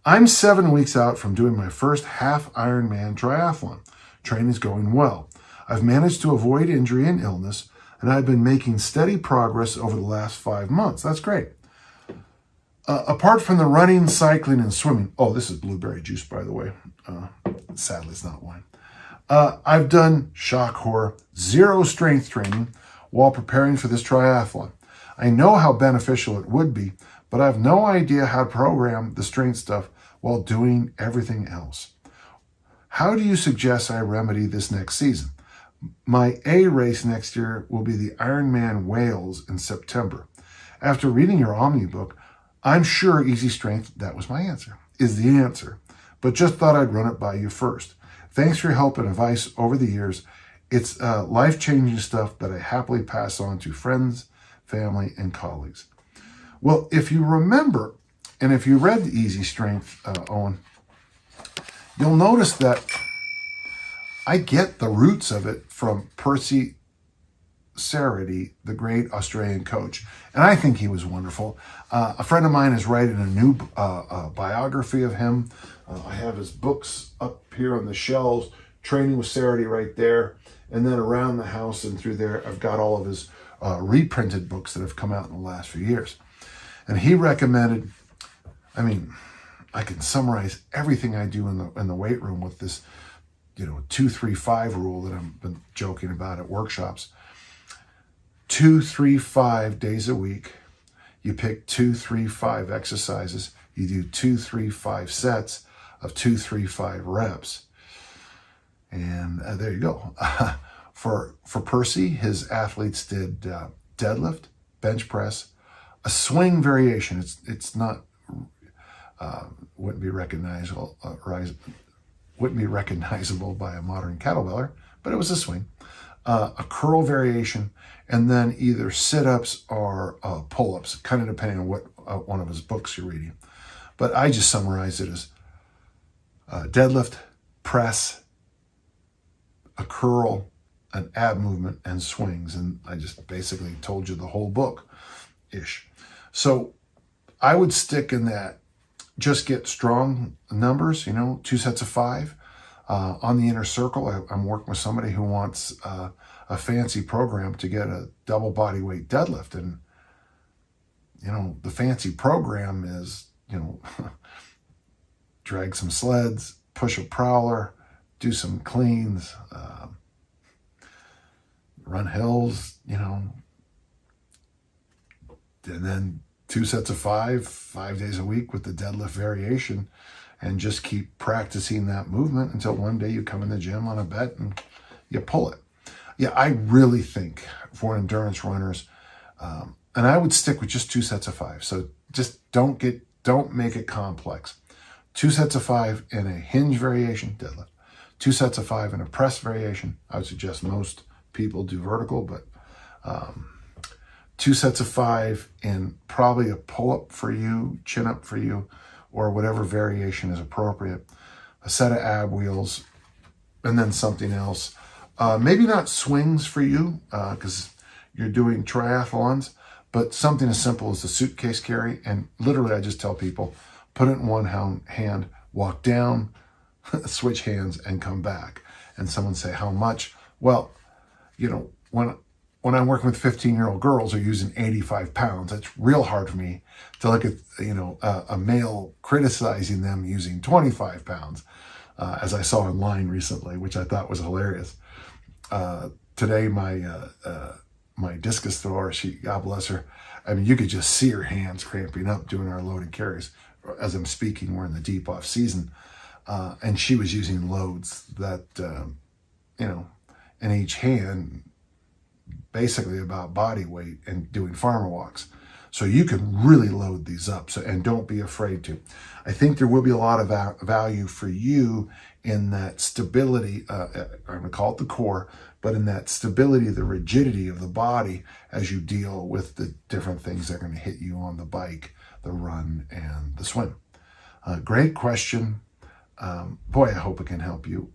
I'm 7 weeks out from doing my first half Ironman triathlon. Training's going well. I've managed to avoid injury and illness, and I've been making steady progress over the last 5 months. That's great. Apart from the running, cycling, and swimming, oh, this is blueberry juice, by the way. Sadly, it's not wine. I've done, shock horror, 0 strength training while preparing for this triathlon. I know how beneficial it would be, but I have no idea how to program the strength stuff while doing everything else. How do you suggest I remedy this next season? My A race next year will be the Ironman Wales in September. After reading your Omni book, I'm sure easy strength, that was my answer, is the answer, but just thought I'd run it by you first. Thanks for your help and advice over the years. It's life-changing stuff that I happily pass on to friends, family, and colleagues. Well, if you remember, and if you read the Easy Strength, Owen, you'll notice that I get the roots of it from Percy Cerruti, the great Australian coach. And I think he was wonderful. A friend of mine is writing a new biography of him. I have his books up here on the shelves, Training with Cerruti right there. And then around the house and through there, I've got all of his reprinted books that have come out in the last few years. And he recommended, I mean, I can summarize everything I do in the weight room with this, 2-3-5 rule that I've been joking about at workshops. 2-3-5 days a week. You pick 2-3-5 exercises. You do 2-3-5 sets of 2-3-5 reps. And there you go. For Percy, his athletes did deadlift, bench press, a swing variation. It's not wouldn't be recognizable by a modern kettlebeller, but it was a swing, a curl variation, and then either sit-ups or pull-ups, kind of depending on what one of his books you're reading. But I just summarize it as deadlift, press, a curl, an ab movement, and swings. And I just basically told you the whole book-ish. So I would stick in that, just get strong numbers, 2 sets of 5. On the inner circle, I'm working with somebody who wants a fancy program to get a double body weight deadlift. And, the fancy program is, drag some sleds, push a prowler, do some cleans, run hills, and then 2 sets of 5 days a week with the deadlift variation, and just keep practicing that movement until one day you come in the gym on a bet and you pull it. Yeah, I really think for endurance runners, and I would stick with just 2 sets of 5. So just don't make it complex. 2 sets of 5 in a hinge variation, deadlift. 2 sets of 5 in a press variation. I would suggest most people do vertical, but 2 sets of 5 in probably a pull-up for you, chin-up for you, or whatever variation is appropriate. A set of ab wheels, and then something else. Maybe not swings for you, because you're doing triathlons, but something as simple as the suitcase carry. And literally, I just tell people, put it in one hand, walk down, switch hands, and come back. And someone say, how much? Well, when I'm working with 15-year-old girls who are using 85 pounds, it's real hard for me to look at, a male criticizing them using 25 pounds, as I saw online recently, which I thought was hilarious. Today, my discus thrower, God bless her, I mean, you could just see her hands cramping up doing our load and carries. As I'm speaking, we're in the deep off season, and she was using loads that, in each hand, basically about body weight, and doing farmer walks. So you can really load these up, and don't be afraid to. I think there will be a lot of value for you in that stability, I'm going to call it the core, but in that stability, the rigidity of the body as you deal with the different things that are going to hit you on the bike, the run, and the swim. Great question. Boy, I hope it can help you.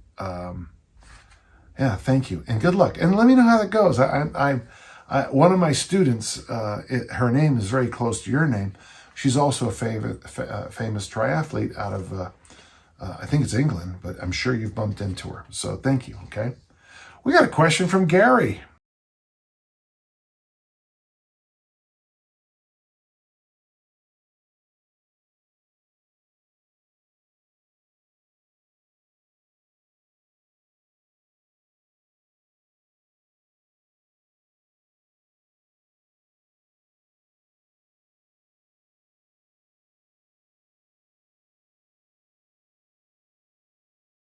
Yeah, thank you, and good luck. And let me know how that goes. I one of my students, her name is very close to your name, She's also a famous triathlete out of, I think it's England, but I'm sure you've bumped into her. So thank you, okay? We got a question from Gary.